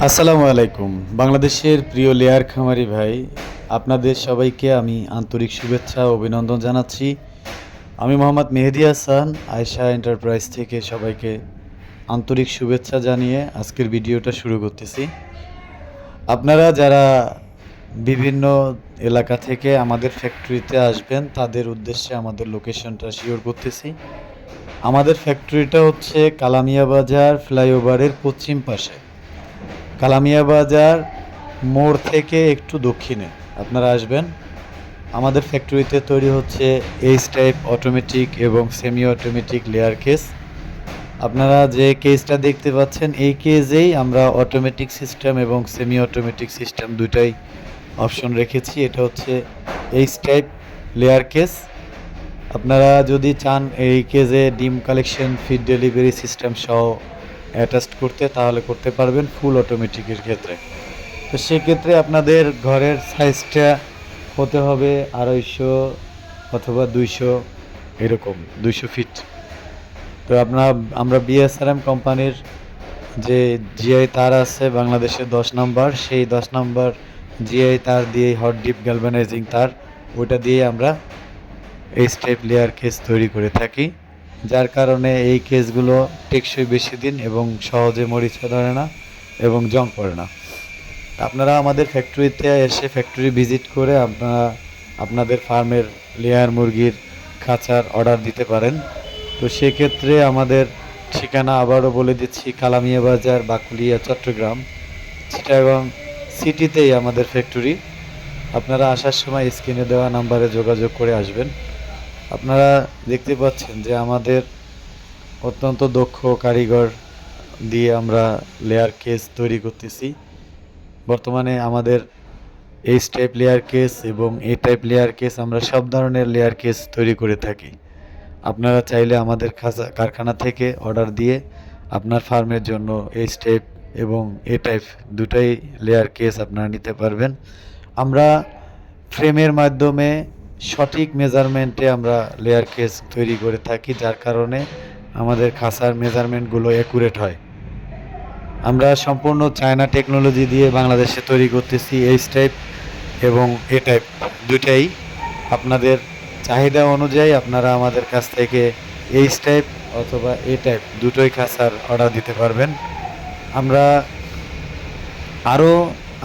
আসসালামু আলাইকুম। বাংলাদেশের প্রিয় লেয়ার খামারি ভাই, আপনাদের সবাইকে আমি আন্তরিক শুভেচ্ছা ও অভিনন্দন জানাচ্ছি। আমি মোহাম্মদ মেহেদী হাসান, আয়েশা এন্টারপ্রাইজ থেকে সবাইকে আন্তরিক শুভেচ্ছা জানিয়ে আজকের ভিডিওটা শুরু করতেছি। আপনারা যারা বিভিন্ন এলাকা থেকে আমাদের ফ্যাক্টরিতে আসবেন, তাদের উদ্দেশ্যে আমাদের লোকেশনটা শিওর করতেছি। আমাদের ফ্যাক্টরিটা হচ্ছে কালামিয়া বাজার ফ্লাইওভারের পশ্চিম পাশে। কালামিয়া বাজার মোড় থেকে একটু দক্ষিণে আপনারা আসবেন। আমাদের ফ্যাক্টরিতে তৈরি হচ্ছে এইচ টাইপ অটোমেটিক এবং সেমি অটোমেটিক লেয়ার কেস। আপনারা যে কেসটা দেখতে পাচ্ছেন, এই কেজেই আমরা অটোমেটিক সিস্টেম এবং সেমি অটোমেটিক সিস্টেম দুটাই অপশন রেখেছি। এটা হচ্ছে এইচ টাইপ লেয়ার কেস। আপনারা যদি চান এই কেজে ডিম কালেকশন, ফিড ডেলিভারি সিস্টেম সহ অ্যাটাচড করতে, তাহলে করতে পারবেন ফুল অটোমেটিকের ক্ষেত্রে। তো সেক্ষেত্রে আপনাদের ঘরের সাইজটা হতে হবে 250 অথবা 200, এরকম 200 ফিট। তো আমরা বিএসআরএম কোম্পানির যে জিআই তার আছে বাংলাদেশে 10 নাম্বার, সেই 10 নাম্বার জিআই তার দিয়ে হট ডিপ গ্যালভানাইজিং তার, ওইটা দিয়ে আমরা এই স্টেপ লেয়ার কেস তৈরি করে থাকি, যার কারণে এই কেসগুলো টেকসই বেশি দিন এবং সহজে মরিচা ধরে না এবং জং পড়ে না। আপনারা আমাদের ফ্যাক্টরিতে এসে ফ্যাক্টরি ভিজিট করে আপনারা আপনাদের ফার্মের লেয়ার মুরগির খাঁচার অর্ডার দিতে পারেন। তো সেক্ষেত্রে আমাদের ঠিকানা আবারও বলে দিচ্ছি, কালামিয়া বাজার, বাকুলিয়া, চট্টগ্রাম, চিটাগং সিটিতেই আমাদের ফ্যাক্টরি। আপনারা আসার সময় স্ক্রিনে দেওয়া নাম্বারে যোগাযোগ করে আসবেন। আপনারা দেখতে পাচ্ছেন যে আমাদের অত্যন্ত দক্ষ কারিগর দিয়ে আমরা লেয়ার কেস তৈরি করতেছি। বর্তমানে আমাদের এইচ টাইপ লেয়ার কেস এবং এ টাইপ লেয়ার কেস, আমরা সব ধরনের লেয়ার কেস তৈরি করে থাকি। আপনারা চাইলে আমাদের কারখানা থেকে অর্ডার দিয়ে আপনার ফার্মের জন্য এইচ টাইপ এবং এ টাইপ দুটাই লেয়ার কেস আপনারা নিতে পারবেন। আমরা ফ্রেমের মাধ্যমে সঠিক মেজারমেন্টে আমরা লেয়ার কেস তৈরি করে থাকি, যার কারণে আমাদের খাঁচার মেজারমেন্টগুলো অ্যাকুরেট হয়। আমরা সম্পূর্ণ চায়না টেকনোলজি দিয়ে বাংলাদেশে তৈরি করতেছি এইচ টাইপ এবং এ টাইপ দুটাই। আপনাদের চাহিদা অনুযায়ী আপনারা আমাদের কাছ থেকে এইচ টাইপ অথবা এ টাইপ দুটোই খাঁচার অর্ডার দিতে পারবেন। আমরা আরও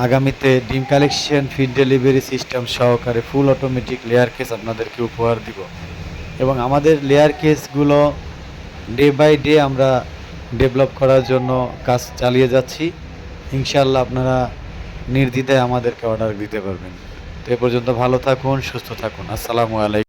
আগামীতে ডিম কালেকশন, ফিড ডেলিভারি সিস্টেম সহকারে ফুল অটোমেটিক লেয়ার কেস আপনাদেরকে উপহার দিব এবং আমাদের লেয়ার কেসগুলো ডে বাই ডে আমরা ডেভেলপ করার জন্য কাজ চালিয়ে যাচ্ছি। ইনশাআল্লাহ আপনারা নির্দ্বিধায় আমাদেরকে অর্ডার দিতে পারবেন। তো এ পর্যন্ত ভালো থাকুন, সুস্থ থাকুন। আসসালামু আলাইকুম।